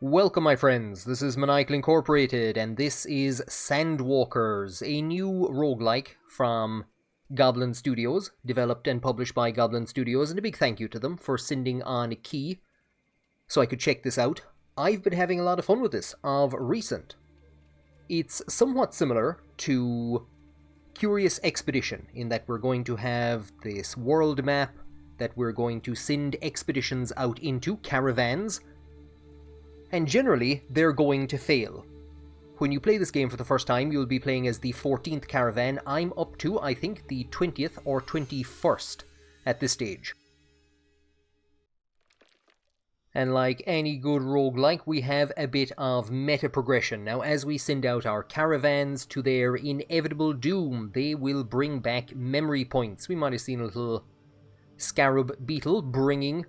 Welcome my friends, this is Maniacal Incorporated, and this is Sandwalkers, a new roguelike from Goblin Studios, developed and published by Goblin Studios, and a big thank you to them for sending on a key so I could check this out. I've been having a lot of fun with this of recent. It's somewhat similar to Curious Expedition in that we're going to have this world map that we're going to send expeditions out into, caravans, and generally, they're going to fail. When you play this game for the first time, you'll be playing as the 14th caravan. I'm up to, I think, the 20th or 21st at this stage. And like any good roguelike, we have a bit of meta progression. Now, as we send out our caravans to their inevitable doom, they will bring back memory points. We might have seen a little scarab beetle bringing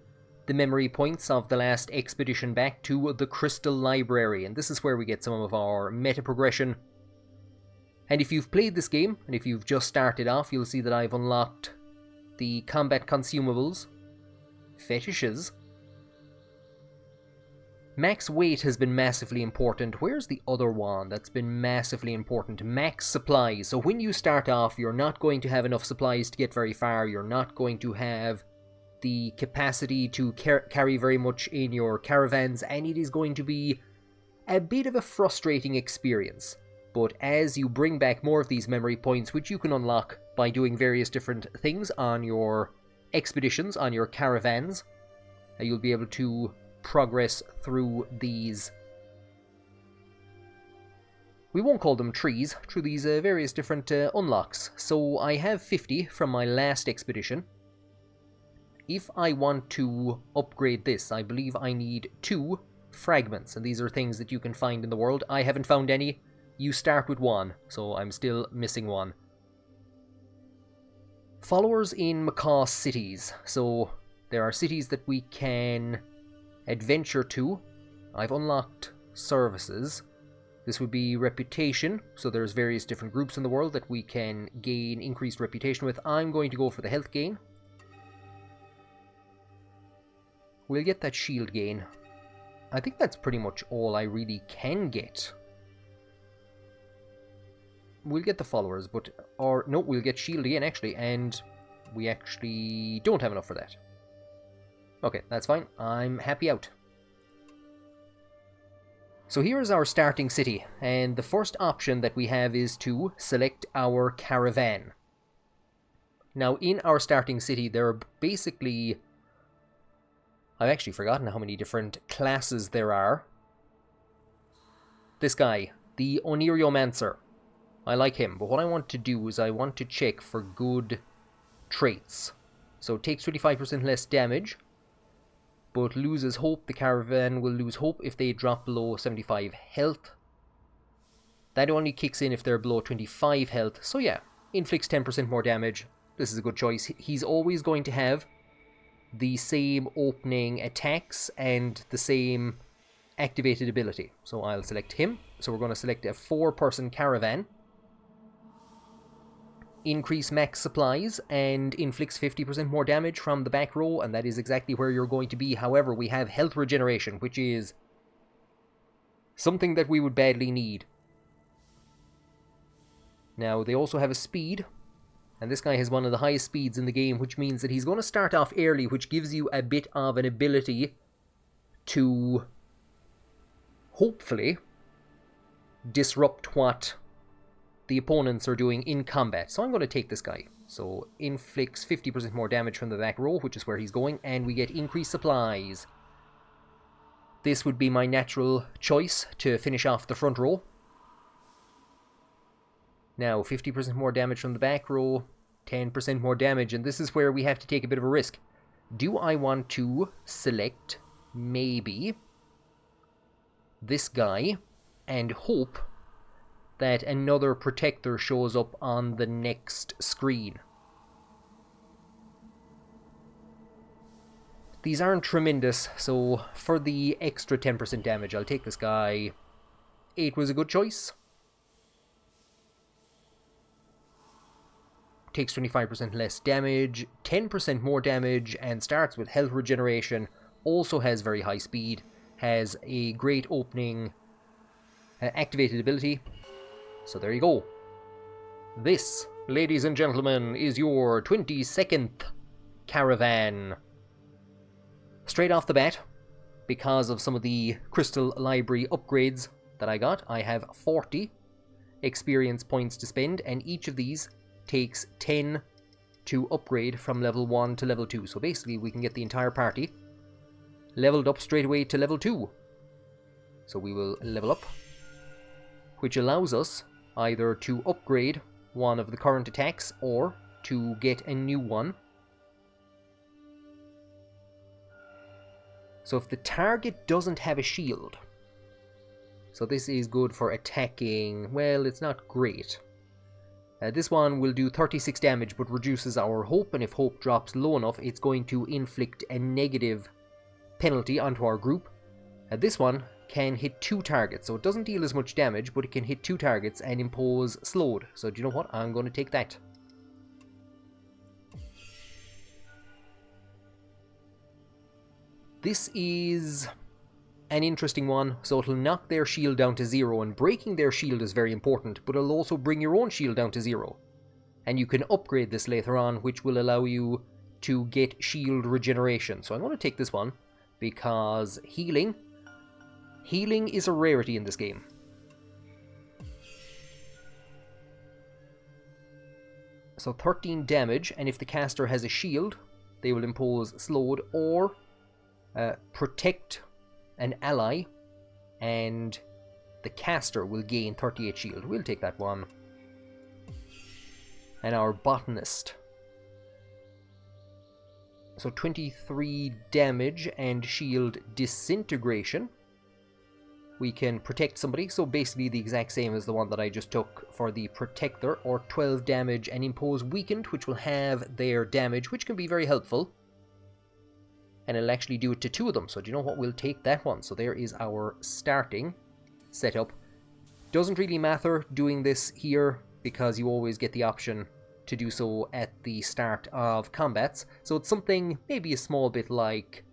the memory points of the last expedition back to the Crystal Library, and this is where we get some of our meta progression. And if you've played this game, and if you've just started off, you'll see that I've unlocked the combat consumables, fetishes. Max weight has been massively important. Where's the other one that's been massively important? Max supplies. So when you start off, you're not going to have enough supplies to get very far. You're not going to have the capacity to carry very much in your caravans, and it is going to be a bit of a frustrating experience. But as you bring back more of these memory points, which you can unlock by doing various different things on your expeditions, on your caravans, you'll be able to progress through these, we won't call them trees, through these various different unlocks. So I have 50 from my last expedition. If I want to upgrade this, I believe I need 2 fragments, and these are things that you can find in the world. I haven't found any. You start with 1, so I'm still missing 1. Followers in Macaw cities. So there are cities that we can adventure to. I've unlocked services. This would be reputation, so there's various different groups in the world that we can gain increased reputation with. I'm going to go for the health gain. We'll get that shield gain. I think that's pretty much all I really can get. We'll get the followers, but... or, no, we'll get shield again, actually, and we actually don't have enough for that. Okay, that's fine. I'm happy out. So here is our starting city, and the first option that we have is to select our caravan. Now, in our starting city, there are basically... I've actually forgotten how many different classes there are. This guy, the Oniriomancer. I like him, but what I want to do is I want to check for good traits. So it takes 25% less damage, but loses hope. The caravan will lose hope if they drop below 75 health. That only kicks in if they're below 25 health. So yeah, inflicts 10% more damage. This is a good choice. He's always going to have the same opening attacks and the same activated ability. So I'll select him. So we're going to select a 4-person caravan. Increase max supplies and inflicts 50% more damage from the back row, and that is exactly where you're going to be. However, we have health regeneration, which is something that we would badly need. Now, they also have a speed. And this guy has one of the highest speeds in the game, which means that he's going to start off early, which gives you a bit of an ability to hopefully disrupt what the opponents are doing in combat. So I'm going to take this guy. So inflicts 50% more damage from the back row, which is where he's going, and we get increased supplies. This would be my natural choice to finish off the front row. Now, 50% more damage from the back row, 10% more damage, and this is where we have to take a bit of a risk. Do I want to select, maybe, this guy, and hope that another protector shows up on the next screen? These aren't tremendous, so for the extra 10% damage, I'll take this guy. 8 was a good choice. Takes 25% less damage, 10% more damage, and starts with health regeneration. Also has very high speed, has a great opening activated ability. So there you go. This, ladies and gentlemen, is your 22nd caravan. Straight off the bat, because of some of the Crystal Library upgrades that I got, I have 40 experience points to spend, and each of these takes 10 to upgrade from level 1 to level 2. So basically we can get the entire party leveled up straight away to level 2. So we will level up, which allows us either to upgrade one of the current attacks or to get a new one. So if the target doesn't have a shield, so this is good for attacking, well, it's not great. This one will do 36 damage but reduces our hope, and if hope drops low enough it's going to inflict a negative penalty onto our group. This one can hit 2 targets, so it doesn't deal as much damage, but it can hit 2 targets and impose slowed. So do you know what? I'm going to take that. This is an interesting one, so it'll knock their shield down to 0, and breaking their shield is very important, but it'll also bring your own shield down to 0. And you can upgrade this later on, which will allow you to get shield regeneration. So I'm going to take this one, because healing is a rarity in this game. So 13 damage, and if the caster has a shield, they will impose slowed or protect an ally, and the caster will gain 38 shield. We'll take that one. And our botanist. So 23 damage and shield disintegration. We can protect somebody, so basically the exact same as the one that I just took for the protector, or 12 damage and impose weakened, which will have their damage, which can be very helpful. And it'll actually do it to 2 of them, so do you know what, we'll take that one. So there is our starting setup. Doesn't really matter doing this here, because you always get the option to do so at the start of combats. So it's something maybe a small bit like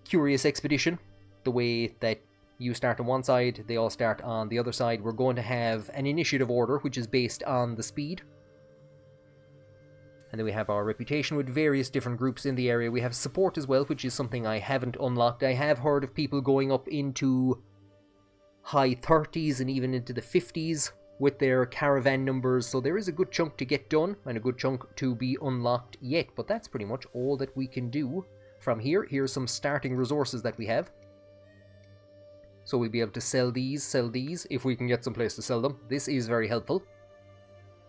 Curious Expedition, the way that you start on one side, they all start on the other side. We're going to have an initiative order, which is based on the speed. And then we have our reputation with various different groups in the area. We have support as well, which is something I haven't unlocked. I have heard of people going up into high 30s and even into the 50s with their caravan numbers. So there is a good chunk to get done and a good chunk to be unlocked yet. But that's pretty much all that we can do from here. Here's some starting resources that we have. So we'll be able to sell these if we can get some place to sell them. This is very helpful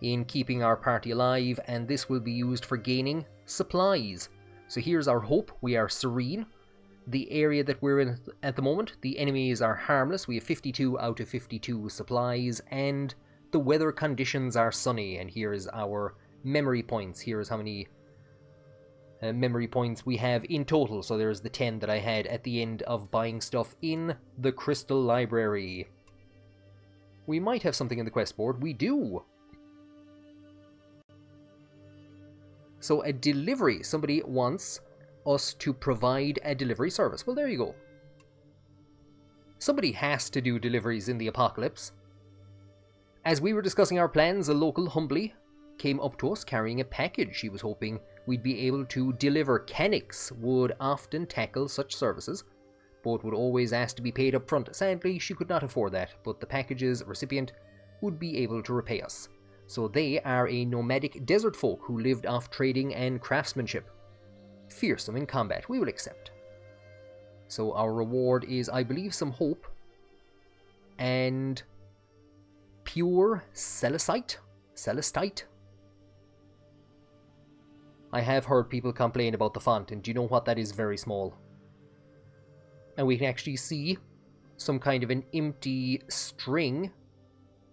in keeping our party alive, and this will be used for gaining supplies. So here's our hope. We are serene. The area that we're in at the moment, the enemies are harmless. We have 52 out of 52 supplies, and the weather conditions are sunny. And here is our memory points. Here is how many memory points we have in total. So there's the 10 that I had at the end of buying stuff in the Crystal Library. We might have something in the quest board. We do! So a delivery. Somebody wants us to provide a delivery service. Well, there you go. Somebody has to do deliveries in the apocalypse. As we were discussing our plans, a local humbly came up to us carrying a package. She was hoping we'd be able to deliver. Kenix would often tackle such services, but would always ask to be paid up front. Sadly, she could not afford that, but the package's recipient would be able to repay us. So they are a nomadic desert folk who lived off trading and craftsmanship. Fearsome in combat, we will accept. So our reward is, I believe, some hope and pure celestite. I have heard people complain about the font, and do you know what? That is very small. And we can actually see some kind of an empty string,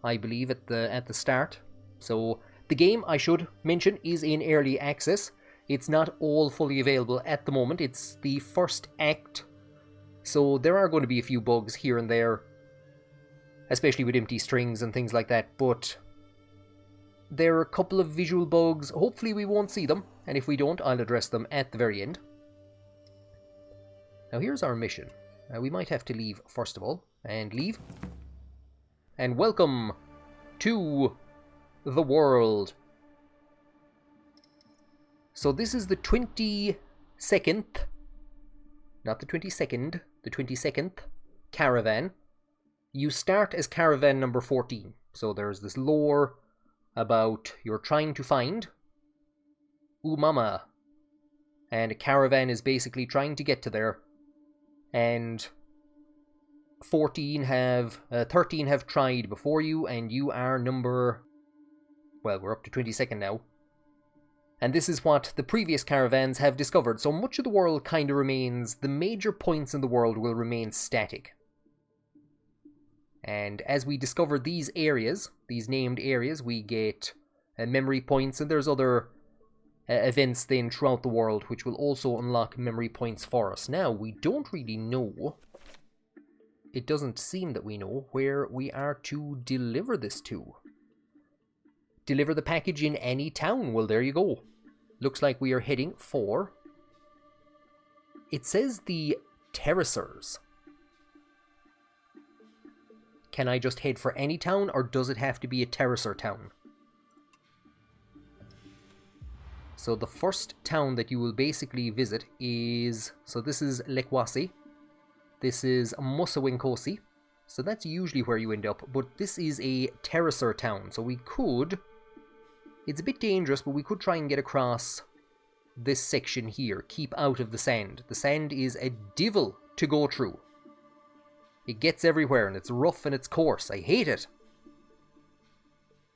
I believe, at the start. So the game, I should mention, is in early access. It's not all fully available at the moment. It's the first act. So there are going to be a few bugs here and there, especially with empty strings and things like that. But there are a couple of visual bugs. Hopefully we won't see them. And if we don't, I'll address them at the very end. Now here's our mission. We might have to leave first of all. And leave. And welcome to the world. So this is the 22nd, not the 22nd, the 22nd caravan. You start as caravan number 14. So there's this lore about you're trying to find Umama. And a caravan is basically trying to get to there. And 13 have tried before you, and you are number, well, we're up to 22nd now. And this is what the previous caravans have discovered. So much of the world kind of remains, the major points in the world will remain static. And as we discover these areas, these named areas, we get memory points, and there's other events then throughout the world which will also unlock memory points for us. Now, we don't really know, it doesn't seem that we know where we are to deliver this to. Deliver the package in any town. Well, there you go. Looks like we are heading for, it says the terracers. Can I just head for any town, or does it have to be a terracer town? So the first town that you will basically visit is, so this is Lekwasi, this is Musawinkosi, so that's usually where you end up, but this is a terracer town, so we could, it's a bit dangerous, but we could try and get across this section here, keep out of the sand. The sand is a devil to go through. It gets everywhere, and it's rough and it's coarse. I hate it.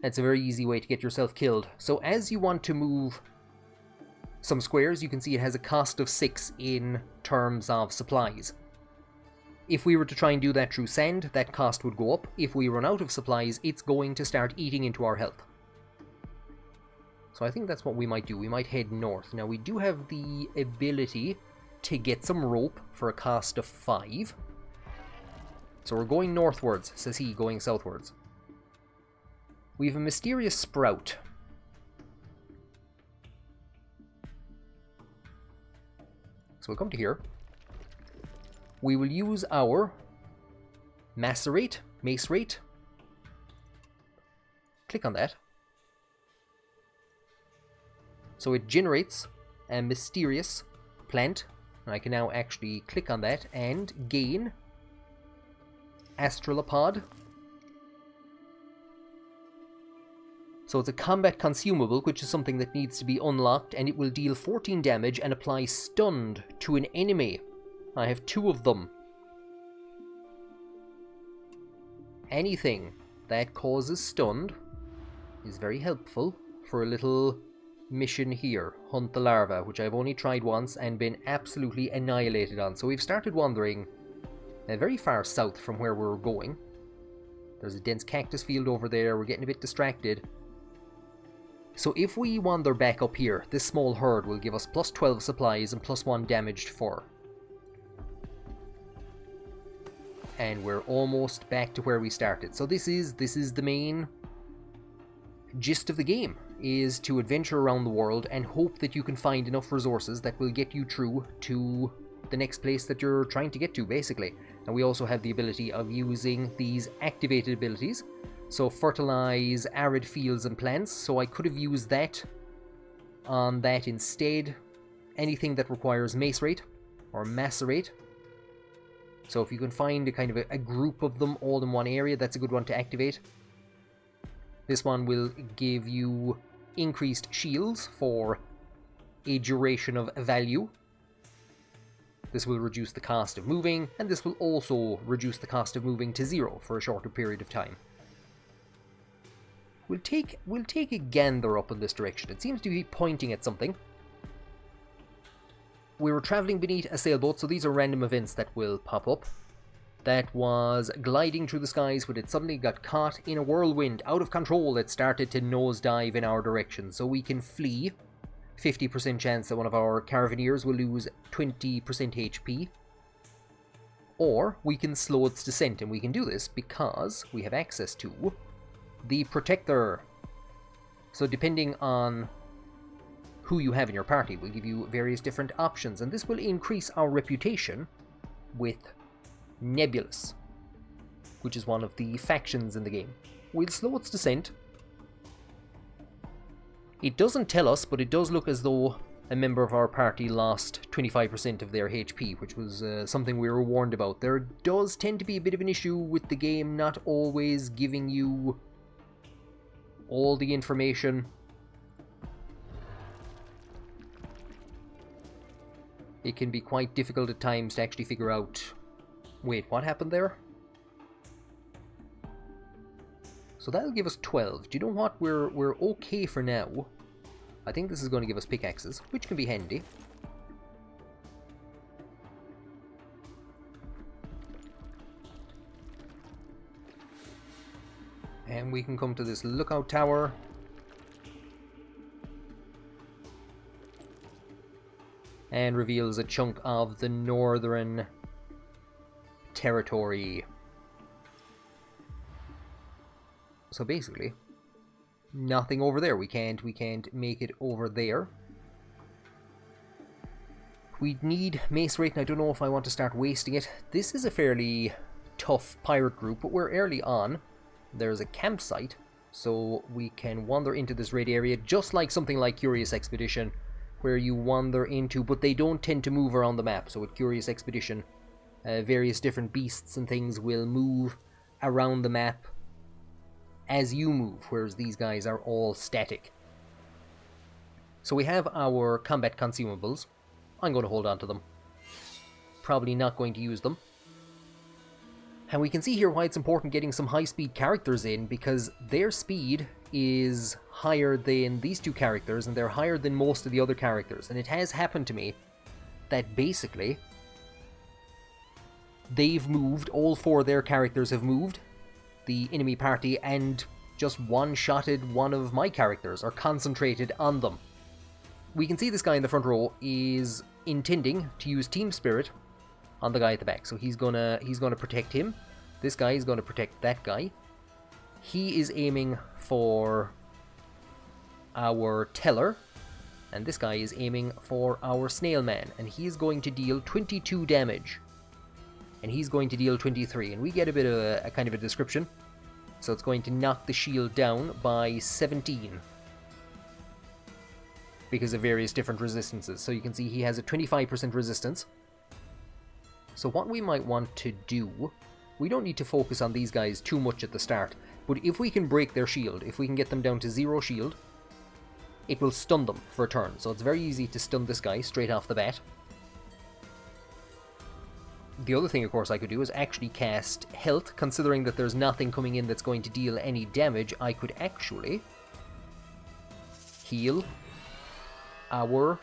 It's a very easy way to get yourself killed. So as you want to move some squares, you can see it has a cost of 6 in terms of supplies. If we were to try and do that through sand, that cost would go up. If we run out of supplies, it's going to start eating into our health. So I think that's what we might do. We might head north. Now we do have the ability to get some rope for a cost of 5. So we're going northwards, says he, going southwards. We have a mysterious sprout. So we'll come to here. We will use our mace rate. Click on that. So it generates a mysterious plant. And I can now actually click on that and gain Astralopod. So it's a combat consumable, which is something that needs to be unlocked, and it will deal 14 damage and apply stunned to an enemy. I have 2 of them. Anything that causes stunned is very helpful for a little mission here. Hunt the larva, which I've only tried once and been absolutely annihilated on. So we've started wandering very far south from where we're going. There's a dense cactus field over there. We're getting a bit distracted. So if we wander back up here, this small herd will give us plus 12 supplies and plus 1 damaged fur. And we're almost back to where we started. So this is the main gist of the game, is to adventure around the world and hope that you can find enough resources that will get you through to the next place that you're trying to get to, basically. And we also have the ability of using these activated abilities. So fertilize arid fields and plants. So I could have used that on that instead. Anything that requires macerate or macerate. So if you can find a kind of a group of them all in one area, that's a good one to activate. This one will give you increased shields for a duration of value. This will reduce the cost of moving, and this will also reduce the cost of moving to 0 for a shorter period of time. We'll take a gander up in this direction. It seems to be pointing at something. We were travelling beneath a sailboat, so these are random events that will pop up. That was gliding through the skies, but it suddenly got caught in a whirlwind. Out of control, it started to nosedive in our direction, so we can flee. 50% chance that one of our caravaneers will lose 20% HP. Or we can slow its descent, and we can do this because we have access to the Protector. So depending on who you have in your party will give you various different options, and this will increase our reputation with Nebulous, which is one of the factions in the game. We'll slow its descent. It doesn't tell us, but it does look as though a member of our party lost 25% of their HP, which was something we were warned about. There does tend to be a bit of an issue with the game not always giving you all the information. It can be quite difficult at times to actually figure out... Wait, what happened there? So that'll give us 12. Do you know what? We're okay for now. I think this is going to give us pickaxes, which can be handy. And we can come to this lookout tower. And reveals a chunk of the northern territory. So basically, nothing over there. We can't make it over there. We need mace rate, and I don't know if I want to start wasting it. This is a fairly tough pirate group, but we're early on. There's a campsite, so we can wander into this raid area, just like something like Curious Expedition, where you wander into, but they don't tend to move around the map. So with Curious Expedition, various different beasts and things will move around the map as you move, whereas these guys are all static. So we have our combat consumables. I'm going to hold on to them. Probably not going to use them. And we can see here why it's important getting some high-speed characters in, because their speed is higher than these two characters, and they're higher than most of the other characters. And it has happened to me that basically they've moved, all four of their characters have moved, the enemy party, and just one-shotted one of my characters, or concentrated on them. We can see this guy in the front row is intending to use Team Spirit on the guy at the back, so he's gonna protect him. This guy is gonna protect that guy. He is aiming for our Teller, and this guy is aiming for our Snail Man, and he's going to deal 22 damage. And he's going to deal 23, and we get a bit of a kind of a description. So it's going to knock the shield down by 17 because of various different resistances. So you can see he has a 25% resistance. So what we might want to do, we don't need to focus on these guys too much at the start, but if we can break their shield, if we can get them down to 0 shield, it will stun them for a turn. So it's very easy to stun this guy straight off the bat. The other thing, of course, I could do is actually cast Health. Considering that there's nothing coming in that's going to deal any damage, I could actually heal our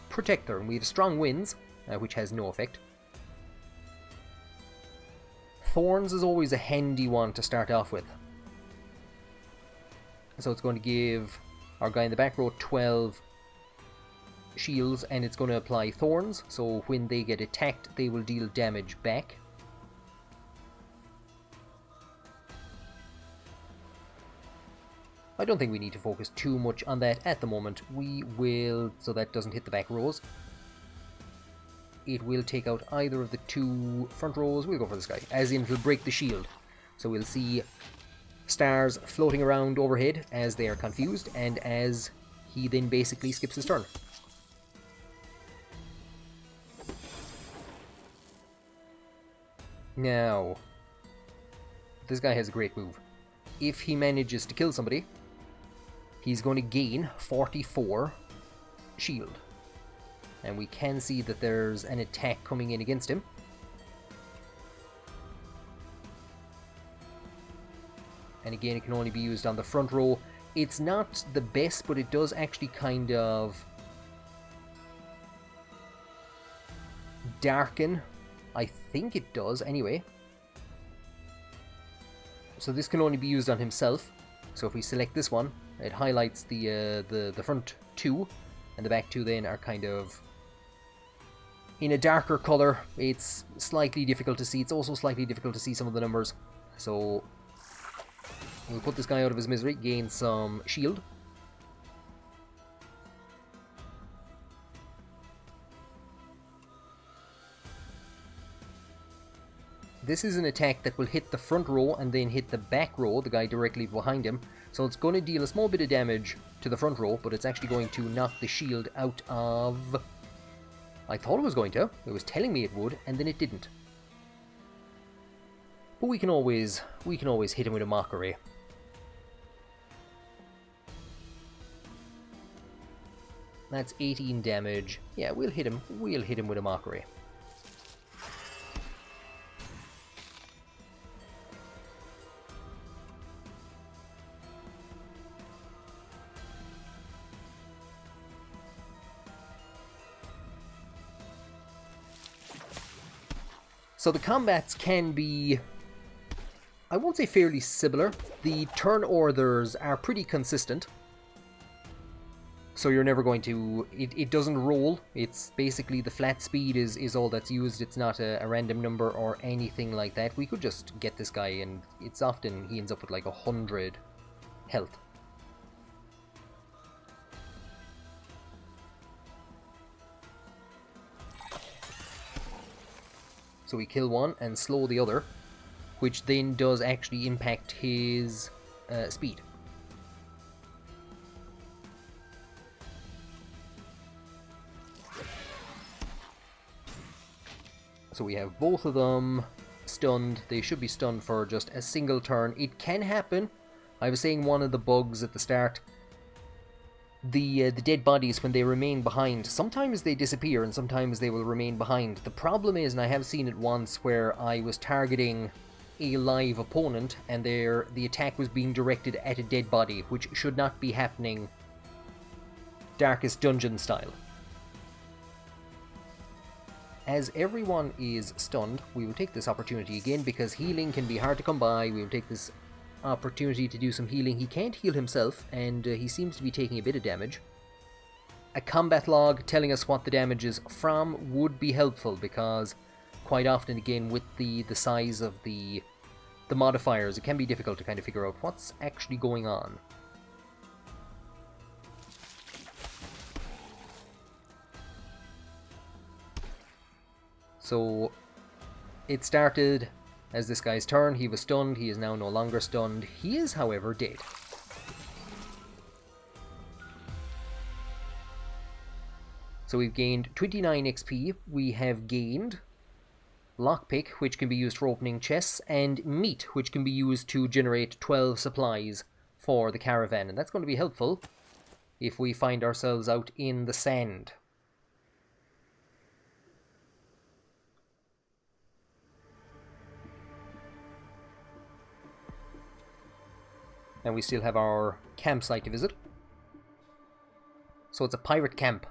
Protector. And we have Strong Winds, which has no effect. Thorns is always a handy one to start off with. So it's going to give our guy in the back row 12 shields, and it's going to apply thorns, so when they get attacked they will deal damage back. I don't think we need to focus too much on that at the moment. We will, so that doesn't hit the back rows. It will take out either of the two front rows. We'll go for this guy, as in it'll break the shield. So we'll see stars floating around overhead as they are confused, and as he then basically skips his turn. Now, this guy has a great move. If he manages to kill somebody, he's going to gain 44 shield. And we can see that there's an attack coming in against him. And again, it can only be used on the front row. It's not the best, but it does actually kind of darken. I think it does, anyway. So this can only be used on himself. So if we select this one, it highlights the front two, and the back two then are kind of in a darker color. It's slightly difficult to see. It's also slightly difficult to see some of the numbers. So we'll put this guy out of his misery, gain some shield. This is an attack that will hit the front row and then hit the back row, the guy directly behind him. So it's going to deal a small bit of damage to the front row, but it's actually going to knock the shield out of... I thought it was going to. It was telling me it would, and then it didn't. But we can always hit him with a mockery. That's 18 damage. Yeah, we'll hit him. We'll hit him with a mockery. So the combats can be, I won't say fairly similar. The turn orders are pretty consistent. So you're never going to... It doesn't roll. It's basically the flat speed is all that's used. It's not a random number or anything like that. We could just get this guy and it's often he ends up with like 100 health. So we kill one and slow the other, which then does actually impact his speed. So we have both of them stunned. They should be stunned for just a single turn. It can happen. I was saying one of the bugs at the start. The dead bodies, when they remain behind, sometimes they disappear and sometimes they will remain behind. The problem is, and I have seen it once, where I was targeting a live opponent and the attack was being directed at a dead body, which should not be happening Darkest Dungeon style. As everyone is stunned, we will take this opportunity again, because healing can be hard to come by. We will take this opportunity to do some healing. He can't heal himself, and he seems to be taking a bit of damage. A combat log telling us what the damage is from would be helpful, because quite often, again, with the size of the modifiers, it can be difficult to kind of figure out what's actually going on. So it started as this guy's turn. He was stunned. He is now no longer stunned. He is, however, dead. So we've gained 29 XP. We have gained lockpick, which can be used for opening chests, and meat, which can be used to generate 12 supplies for the caravan. And that's going to be helpful if we find ourselves out in the sand. And we still have our campsite to visit. So it's a pirate camp.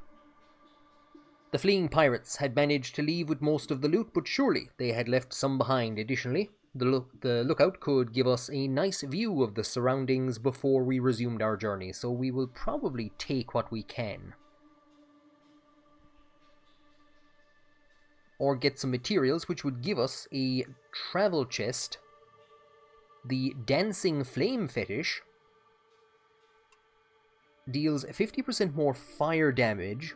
The fleeing pirates had managed to leave with most of the loot, but surely they had left some behind. Additionally, the lookout could give us a nice view of the surroundings before we resumed our journey, so we will probably take what we can. Or get some materials which would give us a travel chest. The Dancing Flame Fetish deals 50% more fire damage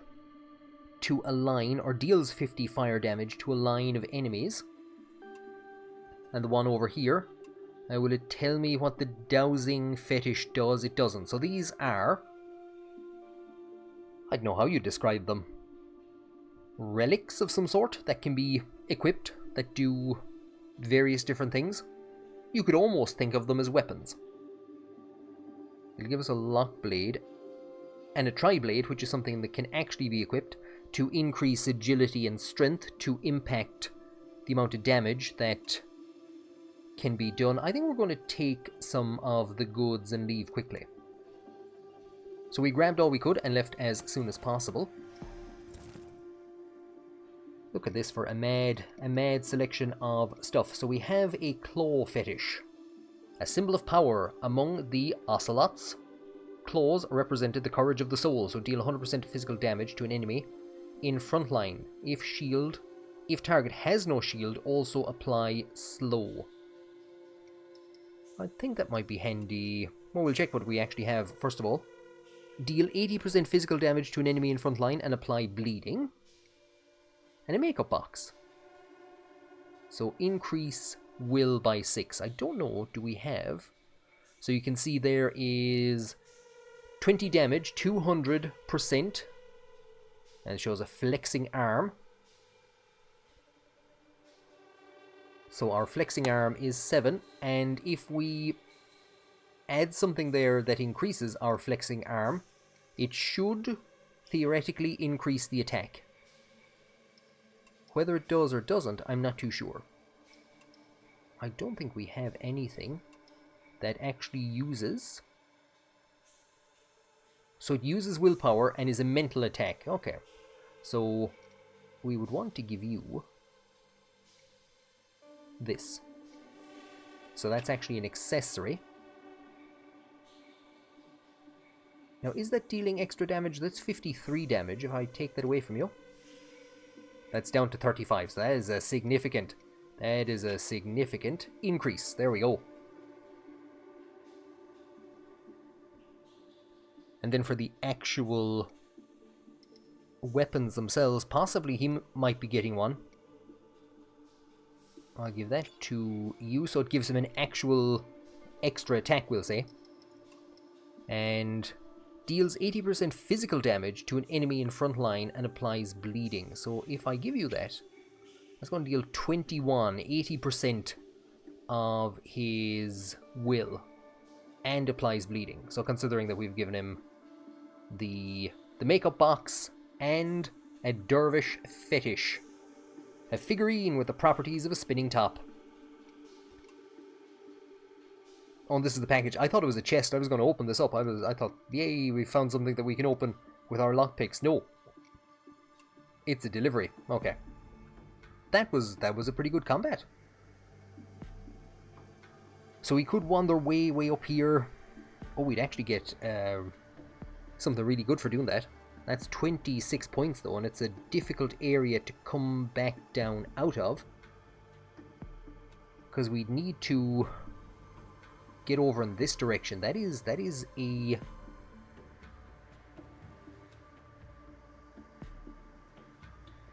to a line, or deals 50 fire damage to a line of enemies. And the one over here, will it tell me what the Dowsing Fetish does? It doesn't. So these are, I don't know how you describe them, relics of some sort that can be equipped, that do various different things. You could almost think of them as weapons. It'll give us a lock blade and a tri-blade, which is something that can actually be equipped to increase agility and strength to impact the amount of damage that can be done. I think we're going to take some of the goods and leave quickly. So we grabbed all we could and left as soon as possible. Look at this for a mad selection of stuff. So we have a claw fetish. A symbol of power among the ocelots. Claws represented the courage of the soul, so deal 100% physical damage to an enemy in frontline. If target has no shield, also apply slow. I think that might be handy. Well, we'll check what we actually have first of all. Deal 80% physical damage to an enemy in frontline and apply bleeding. And a makeup box. So increase will by 6. I don't know, do we have? So you can see there is 20 damage, 200%. And it shows a flexing arm. So our flexing arm is 7. And if we add something there that increases our flexing arm, it should theoretically increase the attack. Whether it does or doesn't, I'm not too sure. I don't think we have anything that actually uses... So it uses willpower and is a mental attack. Okay. So we would want to give you this. So that's actually an accessory. Now, is that dealing extra damage? That's 53 damage if I take that away from you. That's down to 35, so that is a significant... That is a significant increase. There we go. And then for the actual weapons themselves, possibly he might be getting one. I'll give that to you, so it gives him an actual extra attack, we'll say. And deals 80% physical damage to an enemy in front line and applies bleeding. So if I give you that, that's going to deal 21, 80% of his will, and applies bleeding. So considering that we've given him the makeup box and a dervish fetish, a figurine with the properties of a spinning top. Oh, and this is the package. I thought it was a chest. I was going to open this up. I thought, yay, we found something that we can open with our lockpicks. No, it's a delivery. Okay. That was a pretty good combat. So we could wander way up here. Oh, we'd actually get something really good for doing that. That's 26 points though, and it's a difficult area to come back down out of. Because we'd need to get over in this direction. That is a...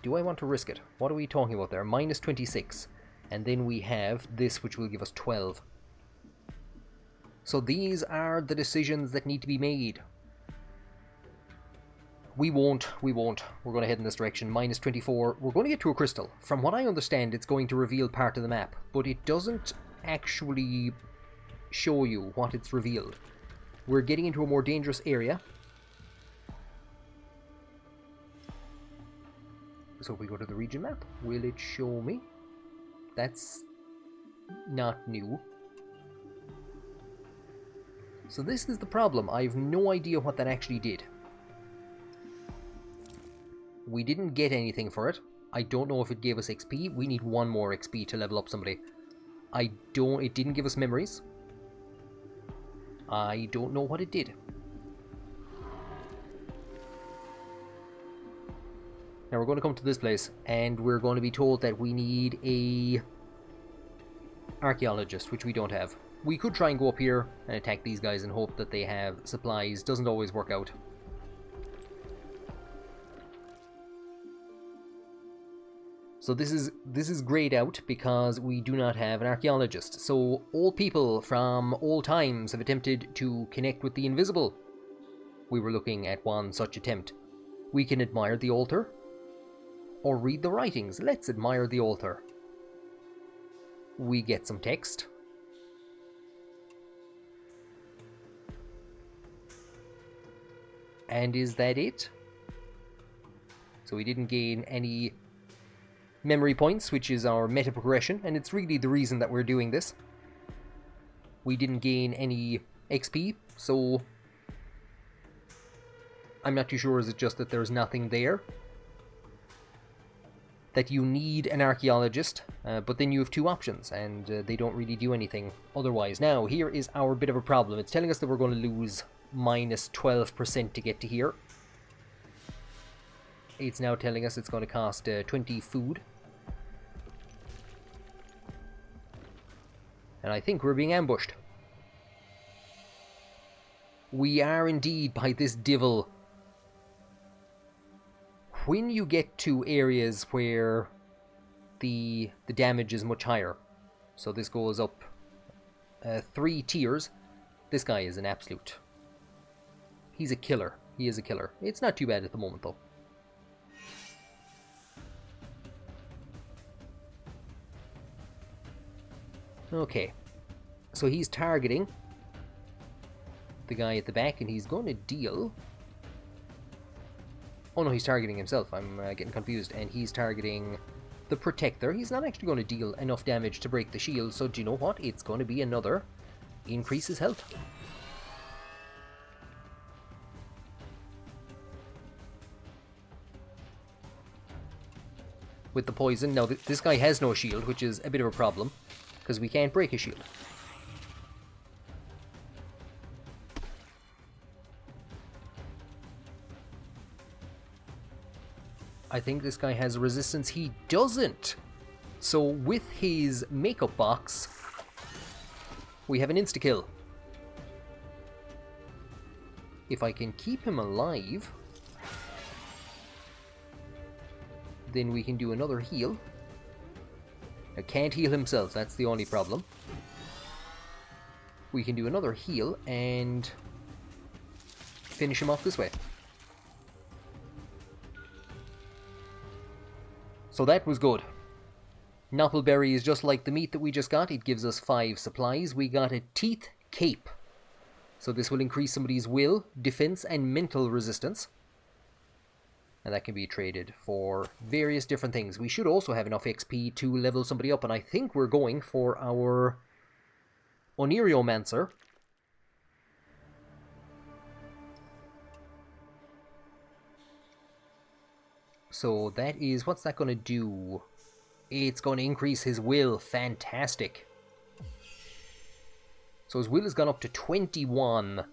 Do I want to risk it? What are we talking about there? Minus 26. And then we have this, which will give us 12. So these are the decisions that need to be made. We won't. We're going to head in this direction. Minus 24. We're going to get to a crystal. From what I understand, it's going to reveal part of the map. But it doesn't actually show you what it's revealed. We're getting into a more dangerous area. So if we go to the region map, will it show me? That's not new. So this is the problem. I have no idea what that actually did. We didn't get anything for it. I don't know if it gave us XP. We need one more XP to level up somebody. It didn't give us memories. I don't know what it did. Now we're going to come to this place, and we're going to be told that we need a archaeologist, which we don't have. We could try and go up here and attack these guys and hope that they have supplies. Doesn't always work out. So this is grayed out because we do not have an archaeologist. So all people from all times have attempted to connect with the invisible. We were looking at one such attempt. We can admire the altar or read the writings. Let's admire the altar. We get some text. And is that it? So we didn't gain any memory points, which is our meta progression, and it's really the reason that we're doing this. We didn't gain any XP, so I'm not too sure. Is it just that there's nothing there? That you need an archaeologist, but then you have two options, and they don't really do anything otherwise. Now, here is our bit of a problem. It's telling us that we're going to lose minus 12% to get to here. It's now telling us it's going to cost 20 food. And I think we're being ambushed. We are indeed by this devil. When you get to areas where the damage is much higher. So this goes up 3 tiers. This guy is an absolute... He's a killer. He is a killer. It's not too bad at the moment, though. Okay. So he's targeting the guy at the back, and he's going to deal... Oh no, he's targeting himself. I'm getting confused. And he's targeting the Protector. He's not actually going to deal enough damage to break the shield, so do you know what? It's going to be another increase his health. With the poison. Now, this guy has no shield, which is a bit of a problem, because we can't break his shield. I think this guy has resistance. He doesn't! So with his makeup box, we have an insta-kill. If I can keep him alive, then we can do another heal. I can't heal himself, that's the only problem. We can do another heal and finish him off this way. So that was good. Noppleberry is just like the meat that we just got. It gives us 5 supplies. We got a Teeth Cape. So this will increase somebody's will, defense, and mental resistance. And that can be traded for various different things. We should also have enough XP to level somebody up. And I think we're going for our Oneriomancer. So that is, what's that going to do? It's going to increase his will. Fantastic. So his will has gone up to 21.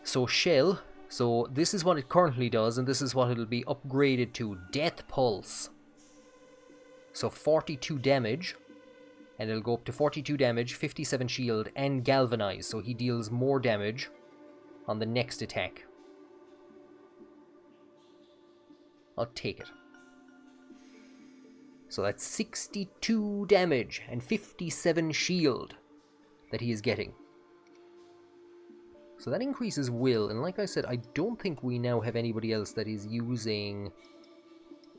So Shell, so this is what it currently does, and this is what it'll be upgraded to. Death Pulse. So 42 damage, and it'll go up to 42 damage, 57 shield, and Galvanize, so he deals more damage on the next attack. I'll take it. So that's 62 damage and 57 shield that he is getting. So that increases will, and like I said, I don't think we now have anybody else that is using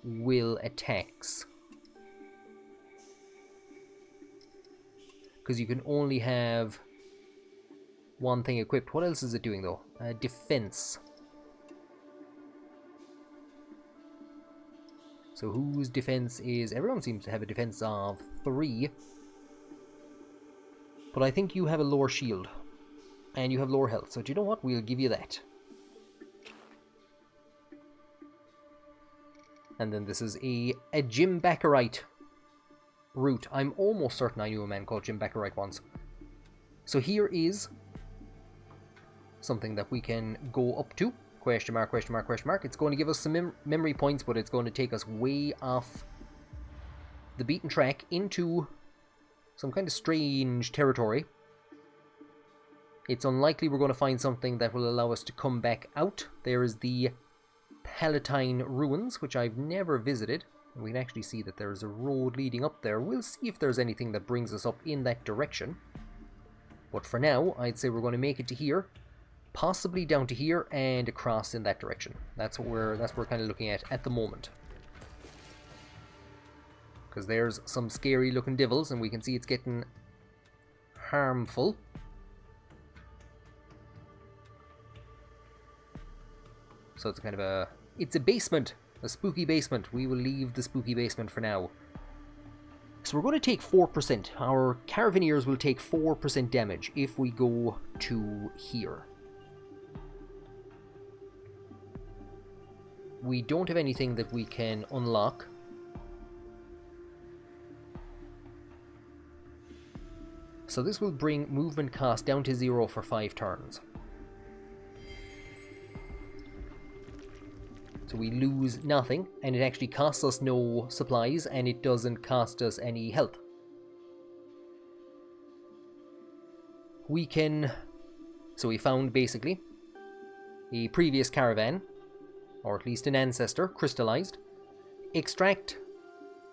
will attacks. Because you can only have one thing equipped. What else is it doing though? Defense. So whose defense is... Everyone seems to have a defense of 3. But I think you have a lower shield. And you have lower health. So do you know what? We'll give you that. And then this is a Jim Backerite route. I'm almost certain I knew a man called Jim Backerite once. So here is something that we can go up to. Question mark, question mark, question mark. It's going to give us some memory points, but it's going to take us way off the beaten track into some kind of strange territory. It's unlikely we're going to find something that will allow us to come back out. There is the Palatine Ruins, which I've never visited. And we can actually see that there's a road leading up there. We'll see if there's anything that brings us up in that direction. But for now, I'd say we're going to make it to here. Possibly down to here and across in that direction. That's what we're kind of looking at the moment. Because there's some scary looking devils, and we can see it's getting harmful. So it's kind of it's a basement, a spooky basement. We will leave the spooky basement for now. So we're going to take 4%. Our Caravaneers will take 4% damage if we go to here. We don't have anything that we can unlock. So this will bring movement cost down to 0 for 5 turns. So we lose nothing, and it actually costs us no supplies, and it doesn't cost us any health. We can... So we found, basically, a previous caravan, or at least an ancestor, crystallized. Extract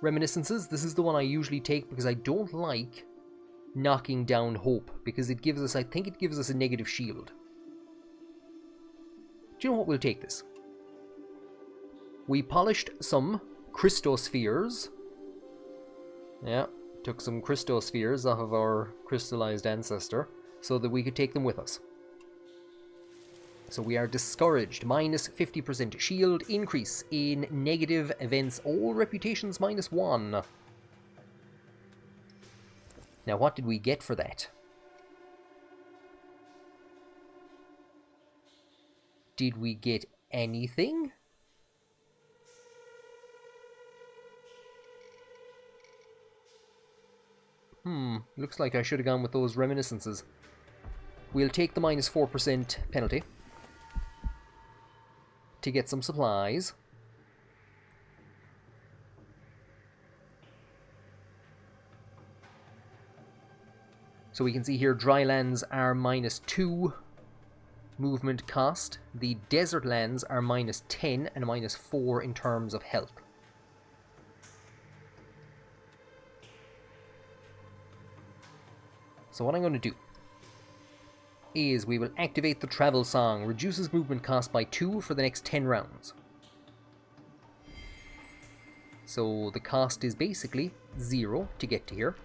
Reminiscences. This is the one I usually take because I don't like knocking down hope, because it gives us, I think it gives us a negative shield. Do you know what? We'll take this. We polished some Christospheres. Yeah, took some Christospheres off of our crystallized ancestor so that we could take them with us. So we are discouraged. Minus 50% shield increase in negative events. All reputations -1. Now, what did we get for that? Did we get anything? Looks like I should have gone with those reminiscences. We'll take the -4% penalty to get some supplies. So we can see here dry lands are -2 movement cost. The desert lands are -10 and -4 in terms of health. So what I'm going to do is we will activate the travel song. Reduces movement cost by 2 for the next 10 rounds. So the cost is basically 0 to get to here.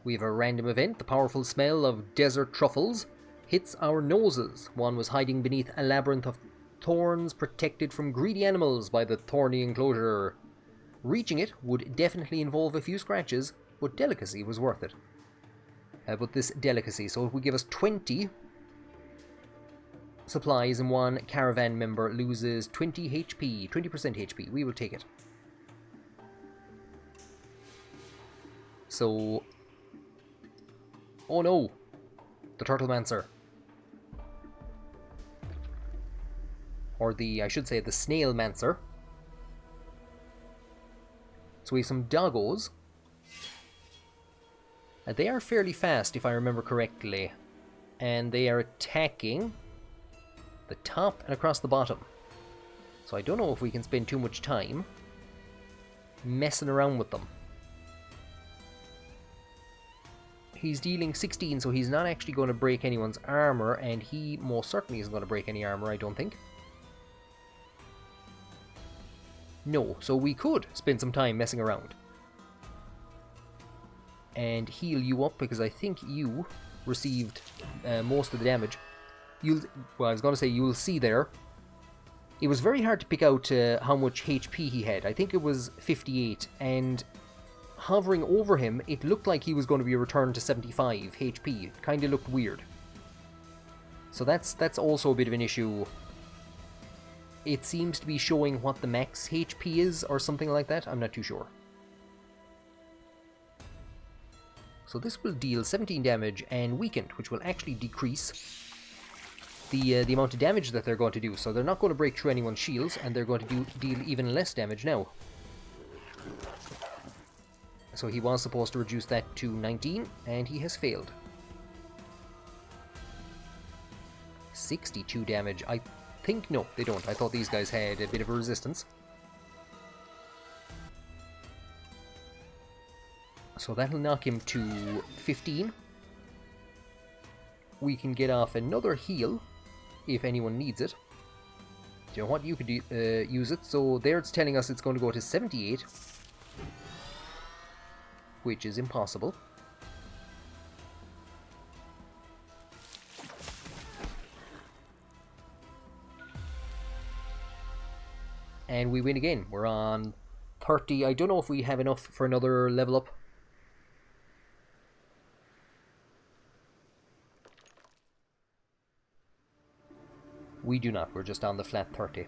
We have a random event. The powerful smell of desert truffles hits our noses. One was hiding beneath a labyrinth of thorns, protected from greedy animals by the thorny enclosure. Reaching it would definitely involve a few scratches, but delicacy was worth it. But this delicacy, so it would give us 20 supplies and one caravan member loses 20 HP, 20% HP. We will take it. So... oh no! The Turtlemancer. Or I should say the Snailmancer. So we have some doggos. They are fairly fast, if I remember correctly. And they are attacking the top and across the bottom. So I don't know if we can spend too much time messing around with them. He's dealing 16, so he's not actually going to break anyone's armor, and he most certainly isn't going to break any armor, I don't think. No, so we could spend some time messing around. And heal you up, because I think you received most of the damage. Well, I was going to say you'll see there. It was very hard to pick out how much HP he had. I think it was 58, and hovering over him, it looked like he was going to be returned to 75 HP. It kind of looked weird. So that's also a bit of an issue. It seems to be showing what the max HP is, or something like that. I'm not too sure. So this will deal 17 damage and weakened, which will actually decrease the amount of damage that they're going to do. So they're not going to break through anyone's shields, and they're going to deal even less damage now. So he was supposed to reduce that to 19, and he has failed. 62 damage. I think, no, they don't. I thought these guys had a bit of a resistance. So that'll knock him to 15. We can get off another heal if anyone needs it. Do you know what? You could use it. So there it's telling us it's going to go to 78, which is impossible. And we win again. We're on 30. I don't know if we have enough for another level up. We do not. We're just on the flat 30.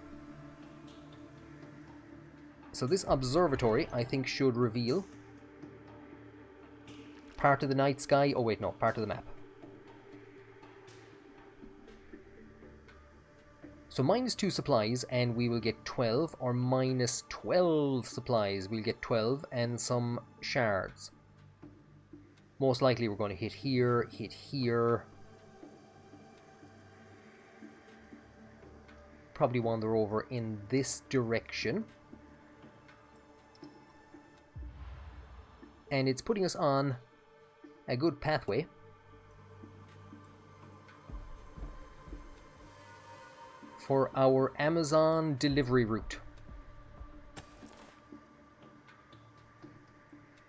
So this observatory, I think, should reveal part of the night sky. Oh wait, no, part of the map. So -2 supplies and we will get 12, or -12 supplies, we'll get 12, and some shards. Most likely we're going to hit here, probably wander over in this direction. And it's putting us on a good pathway. For our Amazon delivery route.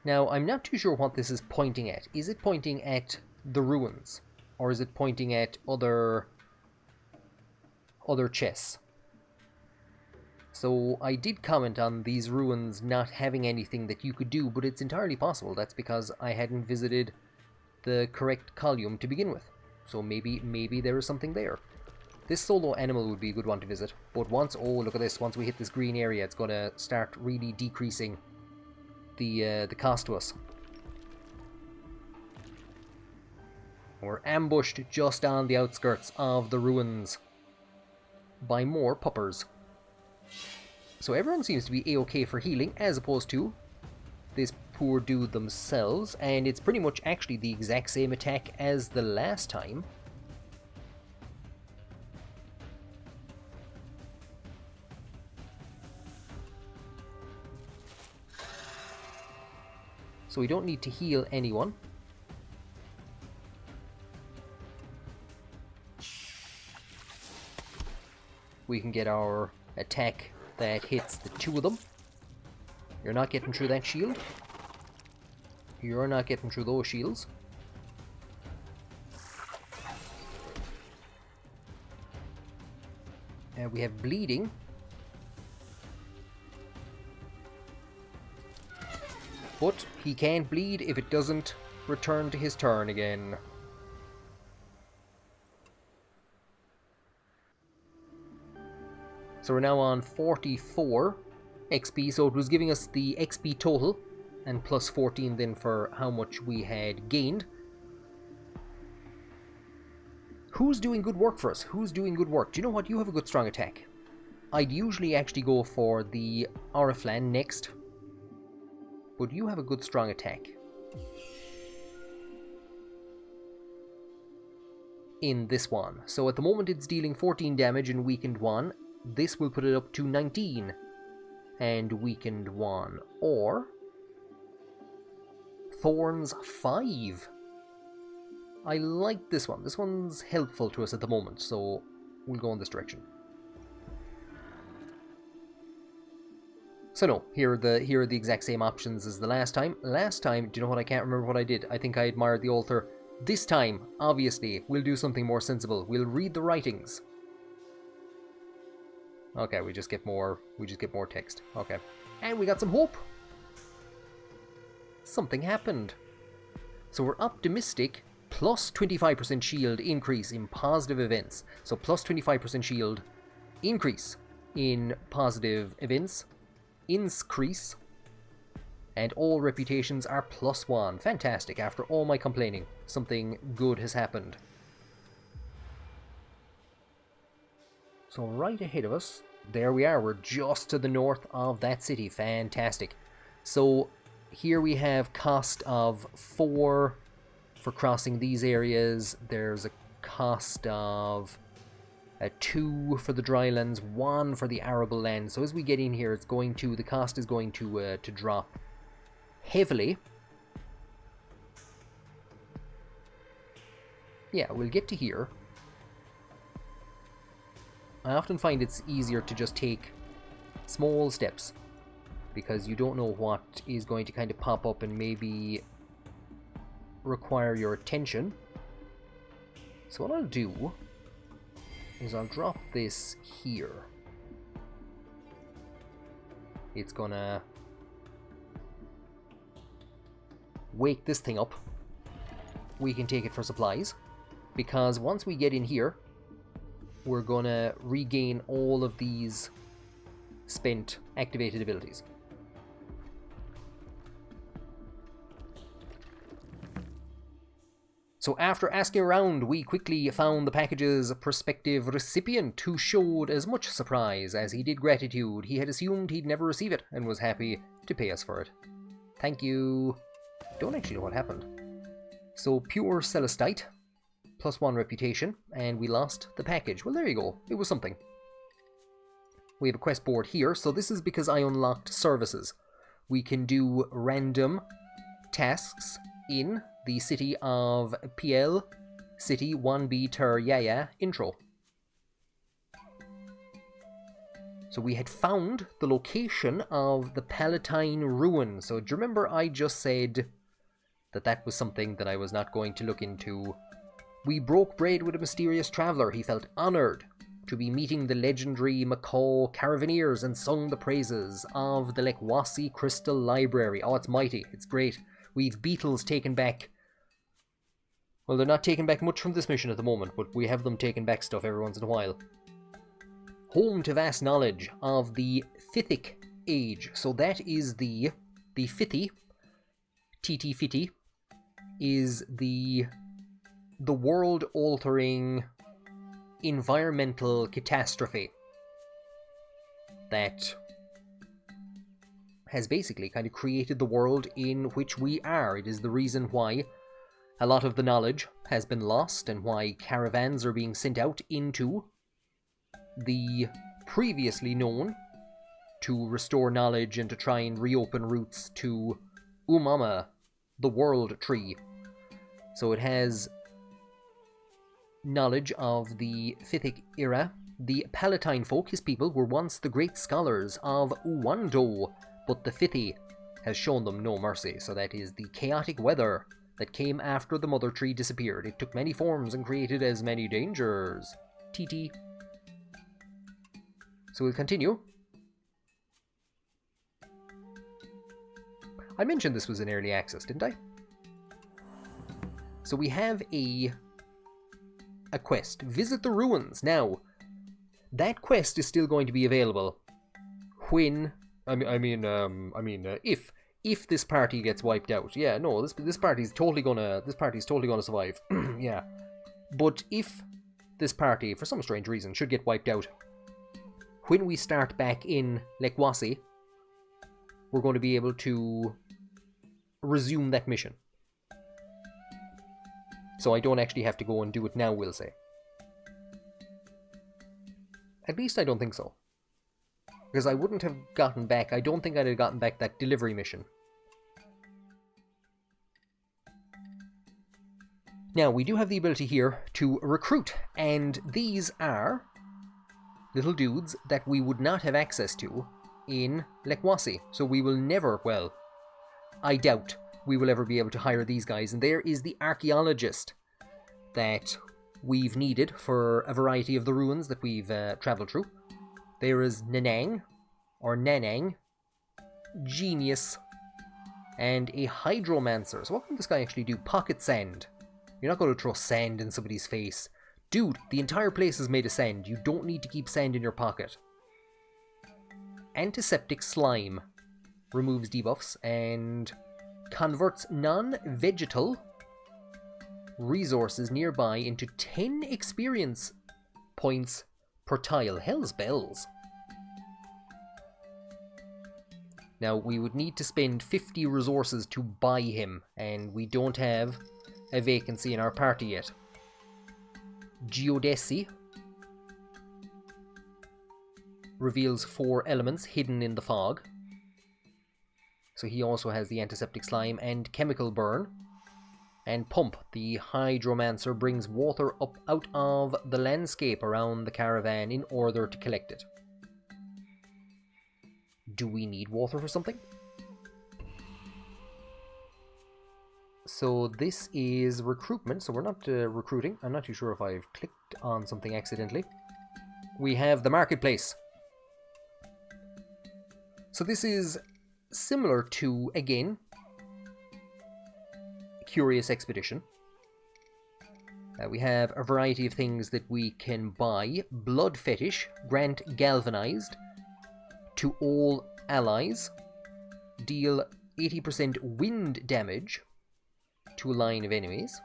Now, I'm not too sure what this is pointing at. Is it pointing at the ruins? Or is it pointing at other chests? So, I did comment on these ruins not having anything that you could do, but it's entirely possible. That's because I hadn't visited the correct column to begin with. So maybe there is something there. This solo animal would be a good one to visit. But once, oh look at this, once we hit this green area, it's going to start really decreasing the cost to us. We're ambushed just on the outskirts of the ruins by more puppers. So everyone seems to be a-okay for healing, as opposed to this poor dude themselves, and it's pretty much actually the exact same attack as the last time. So we don't need to heal anyone. We can get our attack that hits the two of them. You're not getting through that shield. You're not getting through those shields. And we have bleeding. But he can't bleed if it doesn't return to his turn again. So we're now on 44 XP, so it was giving us the XP total, and plus 14 then for how much we had gained. Who's doing good work for us? Who's doing good work? Do you know what? You have a good strong attack. I'd usually actually go for the Oriflan next, but you have a good strong attack. In this one. So at the moment it's dealing 14 damage in weakened 1. This will put it up to 19 and weakened 1. Or Thorns 5. I like this one. This one's helpful to us at the moment, so we'll go in this direction. So no, here are the exact same options as the last time. Last time, do you know what? I can't remember what I did. I think I admired the author. This time, obviously, we'll do something more sensible. We'll read the writings. Okay, we just get more text. Okay. And we got some hope. Something happened. So we're optimistic. Plus 25% shield increase in positive events. So plus 25% shield increase in positive events. Increase, and all reputations are +1. Fantastic. After all my complaining, something good has happened. So right ahead of us, there we are. We're just to the north of that city. Fantastic. So here we have cost of 4 for crossing these areas. There's a cost of 2 for the drylands, 1 for the arable land. So as we get in here, it's going to, the cost is going to drop heavily. Yeah, we'll get to here. I often find it's easier to just take small steps, because you don't know what is going to kind of pop up and maybe require your attention. So what I'll do is I'll drop this here. It's gonna wake this thing up. We can take it for supplies, because once we get in here, we're gonna regain all of these spent activated abilities. So after asking around, we quickly found the package's prospective recipient, who showed as much surprise as he did gratitude. He had assumed he'd never receive it, and was happy to pay us for it. Thank you. Don't actually know what happened. So pure Celestite, +1 reputation, and we lost the package. Well, there you go. It was something. We have a quest board here, so this is because I unlocked services. We can do random tasks in the city of PL City 1B Ter Yaya intro. So we had found the location of the Palatine Ruin. So do you remember I just said that that was something that I was not going to look into? We broke bread with a mysterious traveller. He felt honoured to be meeting the legendary Macaw Caravaneers and sung the praises of the Lekwasi Crystal Library. Oh, it's mighty. It's great. We've beetles taken back. Well, they're not taking back much from this mission at the moment, but we have them taking back stuff every once in a while. Home to vast knowledge of the Fithic Age. So that is the Fithi, TT Fithi, is the world-altering environmental catastrophe that has basically kind of created the world in which we are. It is the reason why a lot of the knowledge has been lost and why caravans are being sent out into the previously known to restore knowledge and to try and reopen routes to Umama, the World Tree. So it has knowledge of the Fithic era. The Palatine folk, his people, were once the great scholars of Uwando, but the Fithi has shown them no mercy. So that is the chaotic weather that came after the Mother Tree disappeared. It took many forms and created as many dangers. TT. So we'll continue. I mentioned this was in early access, didn't I? So we have a quest. Visit the ruins. Now, that quest is still going to be available when if this party gets wiped out. Yeah, no, this party's totally gonna survive. Yeah. But if this party, for some strange reason, should get wiped out, when we start back in Lekwasi, we're going to be able to resume that mission. So I don't actually have to go and do it now, we'll say. At least I don't think so. Because I wouldn't have gotten back, I don't think I'd have gotten back that delivery mission. Now, we do have the ability here to recruit, and these are little dudes that we would not have access to in Lekwasi. So we will never, well, I doubt we will ever be able to hire these guys. And there is the archaeologist that we've needed for a variety of the ruins that we've travelled through. There is Nanang, or Nanang, genius, and a hydromancer. So what can this guy actually do? Pocket sand. You're not going to throw sand in somebody's face. Dude, the entire place is made of sand. You don't need to keep sand in your pocket. Antiseptic slime removes debuffs and converts non-vegetal resources nearby into 10 experience points per tile. Hell's bells. Now, we would need to spend 50 resources to buy him, and we don't have a vacancy in our party yet. Geodesy reveals 4 elements hidden in the fog. So he also has the antiseptic slime and chemical burn. And Pump, the hydromancer, brings water up out of the landscape around the caravan in order to collect it. Do we need water for something? So this is recruitment, so we're not recruiting. I'm not too sure if I've clicked on something accidentally. We have the marketplace. So this is similar to, again, Curious Expedition. We have a variety of things that we can buy. Blood Fetish, grant galvanized to all allies. Deal 80% wind damage to a line of enemies.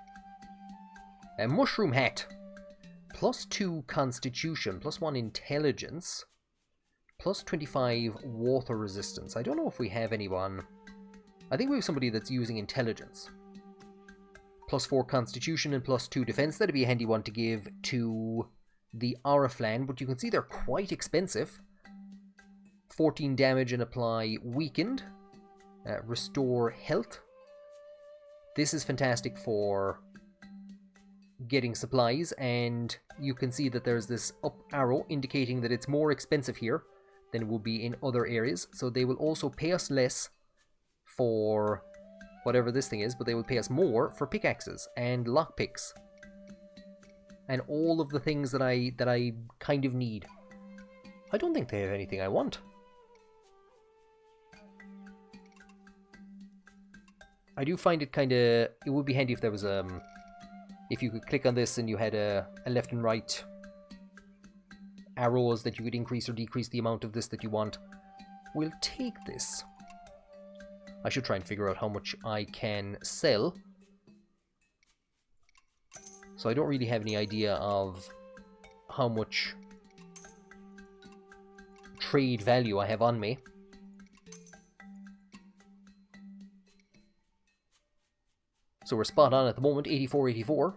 A Mushroom Hat, +2 Constitution, +1 Intelligence, +25 Water Resistance. I don't know if we have anyone. I think we have somebody that's using Intelligence. +4 Constitution and +2 Defense. That'd be a handy one to give to the Oriflan, but you can see they're quite expensive. 14 damage and apply weakened. Restore health. This is fantastic for getting supplies, and you can see that there's this up arrow indicating that it's more expensive here than it would be in other areas. So they will also pay us less for whatever this thing is, but they will pay us more for pickaxes and lockpicks and all of the things that I kind of need. I don't think they have anything I want. I do find it kind of... It would be handy if there was if you could click on this and you had a left and right arrows that you could increase or decrease the amount of this that you want. We'll take this. I should try and figure out how much I can sell. So I don't really have any idea of how much trade value I have on me. So we're spot on at the moment, 84.84.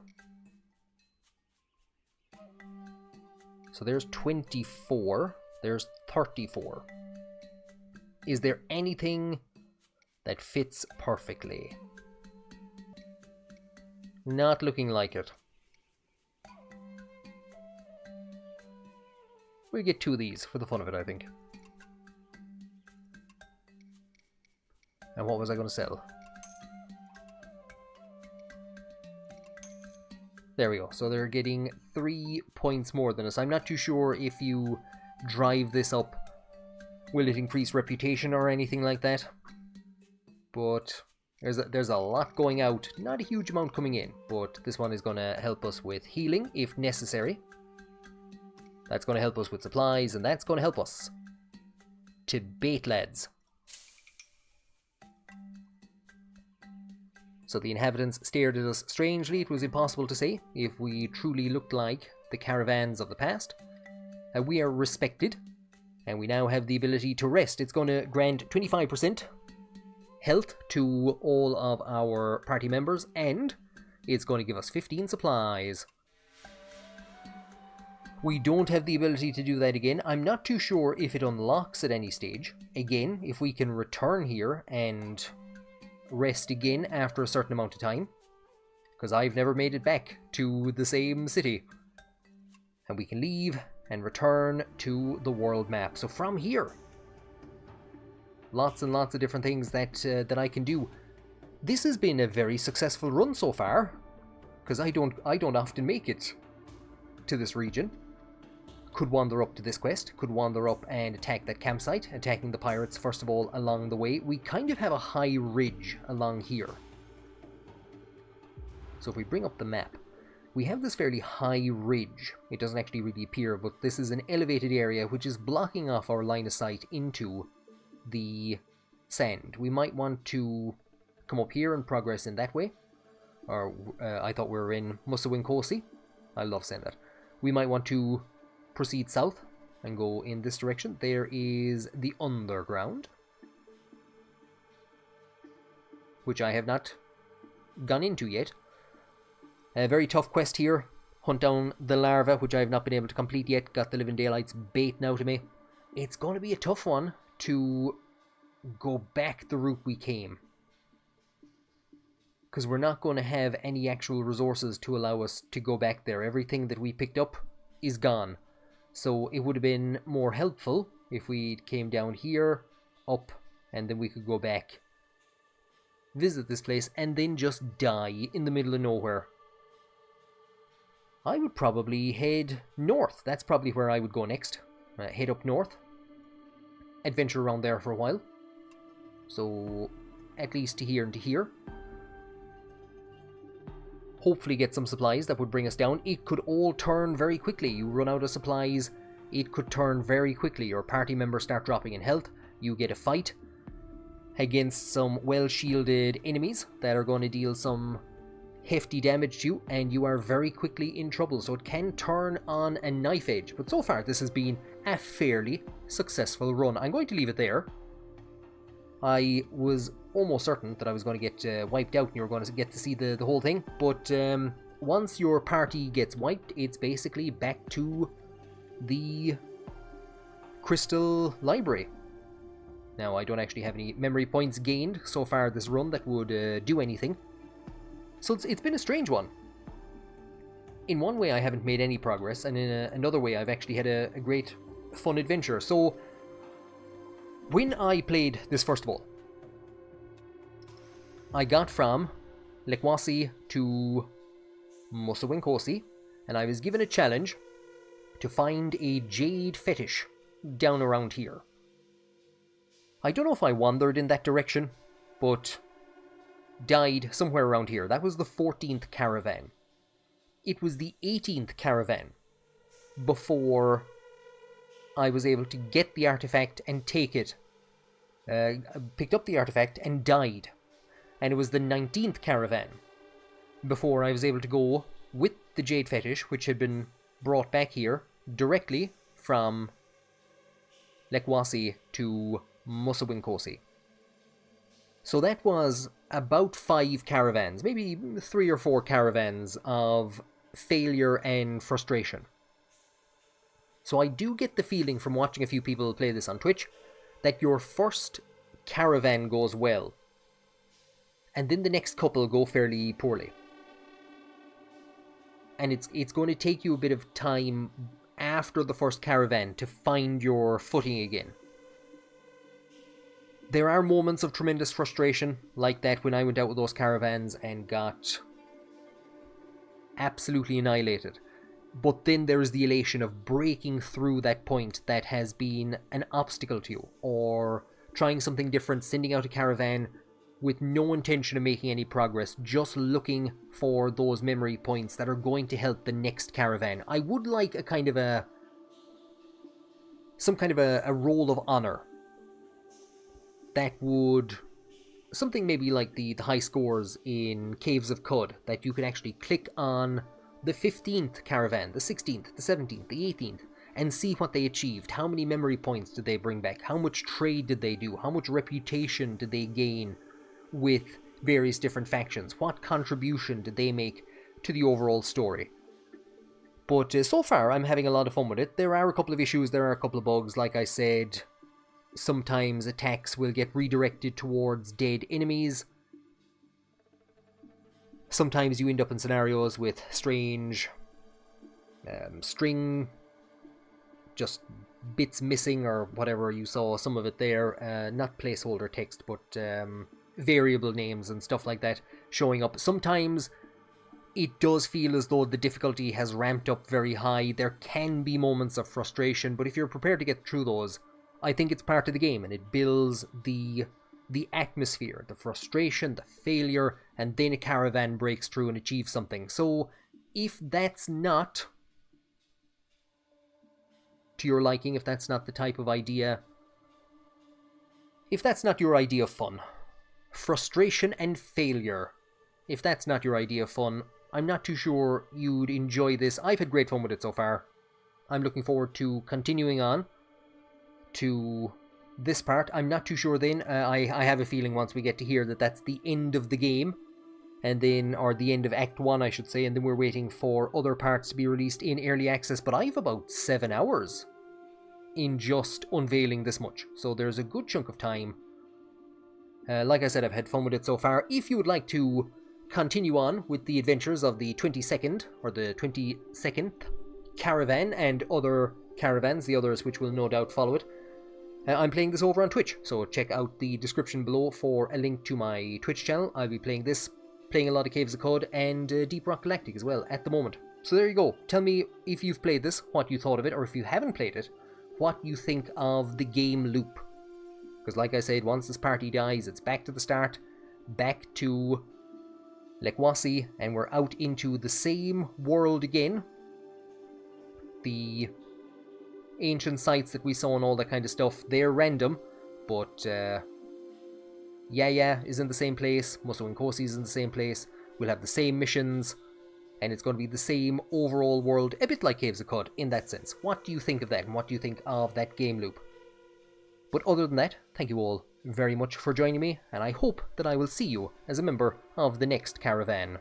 So there's 24, there's 34. Is there anything that fits perfectly? Not looking like it. We'll get 2 of these for the fun of it, I think. And what was I going to sell? There we go. So they're getting 3 points more than us. I'm not too sure if you drive this up, will it increase reputation or anything like that? But there's a lot going out. Not a huge amount coming in, but this one is going to help us with healing if necessary. That's going to help us with supplies, and that's going to help us to bait lads. So the inhabitants stared at us strangely. It was impossible to say if we truly looked like the caravans of the past. We are respected, and we now have the ability to rest. It's going to grant 25% health to all of our party members, and it's going to give us 15 supplies. We don't have the ability to do that again. I'm not too sure if it unlocks at any stage. Again, if we can return here and rest again after a certain amount of time, because I've never made it back to the same city. And we can leave and return to the world map. So from here, lots and lots of different things that I can do. This has been a very successful run so far, because I don't often make it to this region. Could wander up to this quest, could wander up and attack that campsite, attacking the pirates first of all along the way. We kind of have a high ridge along here. So if we bring up the map, we have this fairly high ridge. It doesn't actually really appear, but this is an elevated area which is blocking off our line of sight into the sand. We might want to come up here and progress in that way. Or I thought we were in Musawinkosi. I love saying that. We might want to proceed south and go in this direction. There is the underground, which I have not gone into yet. A very tough quest here. Hunt down the larva, which I have not been able to complete yet. Got the living daylights baiting out of me. It's going to be a tough one to go back the route we came, because we're not going to have any actual resources to allow us to go back there. Everything that we picked up is gone. So it would have been more helpful if we came down here, up, and then we could go back, visit this place, and then just die in the middle of nowhere. I would probably head north. That's probably where I would go next. Head up north. Adventure around there for a while. So, at least to here and to here. Hopefully get some supplies that would bring us down. It could all turn very quickly. You run out of supplies, it could turn very quickly. Your party members start dropping in health. You get a fight against some well-shielded enemies that are going to deal some hefty damage to you, and you are very quickly in trouble. So it can turn on a knife edge. But so far, this has been a fairly successful run. I'm going to leave it there. I was almost certain that I was going to get wiped out and you were going to get to see the whole thing. But once your party gets wiped, it's basically back to the Crystal Library. Now, I don't actually have any memory points gained so far this run that would do anything. So it's been a strange one. In one way, I haven't made any progress, and in another way, I've actually had a great fun adventure. So, when I played this first of all, I got from Lekwasi to Musawinkosi, and I was given a challenge to find a jade fetish down around here. I don't know if I wandered in that direction, but died somewhere around here. That was the 14th caravan. It was the 18th caravan before I was able to get the artifact and take it. Picked up the artifact and died. And it was the 19th caravan before I was able to go with the jade fetish, which had been brought back here directly from Lekwasi to Musawinkosi. So that was about 5 caravans, maybe 3 or 4 caravans of failure and frustration. So I do get the feeling from watching a few people play this on Twitch that your first caravan goes well, and then the next couple go fairly poorly. And it's going to take you a bit of time after the first caravan to find your footing again. There are moments of tremendous frustration, like that when I went out with those caravans and got absolutely annihilated. But then there is the elation of breaking through that point that has been an obstacle to you, or trying something different, sending out a caravan with no intention of making any progress, just looking for those memory points that are going to help the next caravan. I would like some kind of a roll of honor. That would... something maybe like the high scores in Caves of Cud, that you could actually click on the 15th caravan, the 16th, the 17th, the 18th, and see what they achieved. How many memory points did they bring back? How much trade did they do? How much reputation did they gain with various different factions? What contribution did they make to the overall story? But so far, I'm having a lot of fun with it. There are a couple of issues, there are a couple of bugs, like I said. Sometimes attacks will get redirected towards dead enemies. Sometimes you end up in scenarios with strange string, just bits missing or whatever. You saw some of it there, not placeholder text, but variable names and stuff like that showing up. Sometimes it does feel as though the difficulty has ramped up very high. There can be moments of frustration, but if you're prepared to get through those, I think it's part of the game, and it builds the atmosphere, the frustration, the failure, and then a caravan breaks through and achieves something. So if that's not to your liking, if that's not the type of idea, if that's not your idea of fun, frustration and failure, if that's not your idea of fun, I'm not too sure you'd enjoy this. I've had great fun with it so far. I'm looking forward to continuing on to this part. I'm not too sure then. I have a feeling once we get to here that that's the end of the game, and then, or the end of Act 1 I should say, and then we're waiting for other parts to be released in early access. But I've about 7 hours in just unveiling this much, so there's a good chunk of time. Like I said, I've had fun with it so far. If you would like to continue on with the adventures of the 22nd or the 22nd caravan and other caravans, the others which will no doubt follow it, I'm playing this over on Twitch, so check out the description below for a link to my Twitch channel. I'll be playing this, playing a lot of Caves of Cud and Deep Rock Galactic as well at the moment. So there you go. Tell me if you've played this, what you thought of it, or if you haven't played it, what you think of the game loop. Because like I said, once this party dies, it's back to the start, back to Lekwasi, and we're out into the same world again. The ancient sites that we saw and all that kind of stuff, they're random, but Yaya is in the same place, Musawinkosi is in the same place, we'll have the same missions, and it's going to be the same overall world, a bit like Caves of Cud in that sense. What do you think of that, and what do you think of that game loop? But other than that, thank you all very much for joining me, and I hope that I will see you as a member of the next caravan.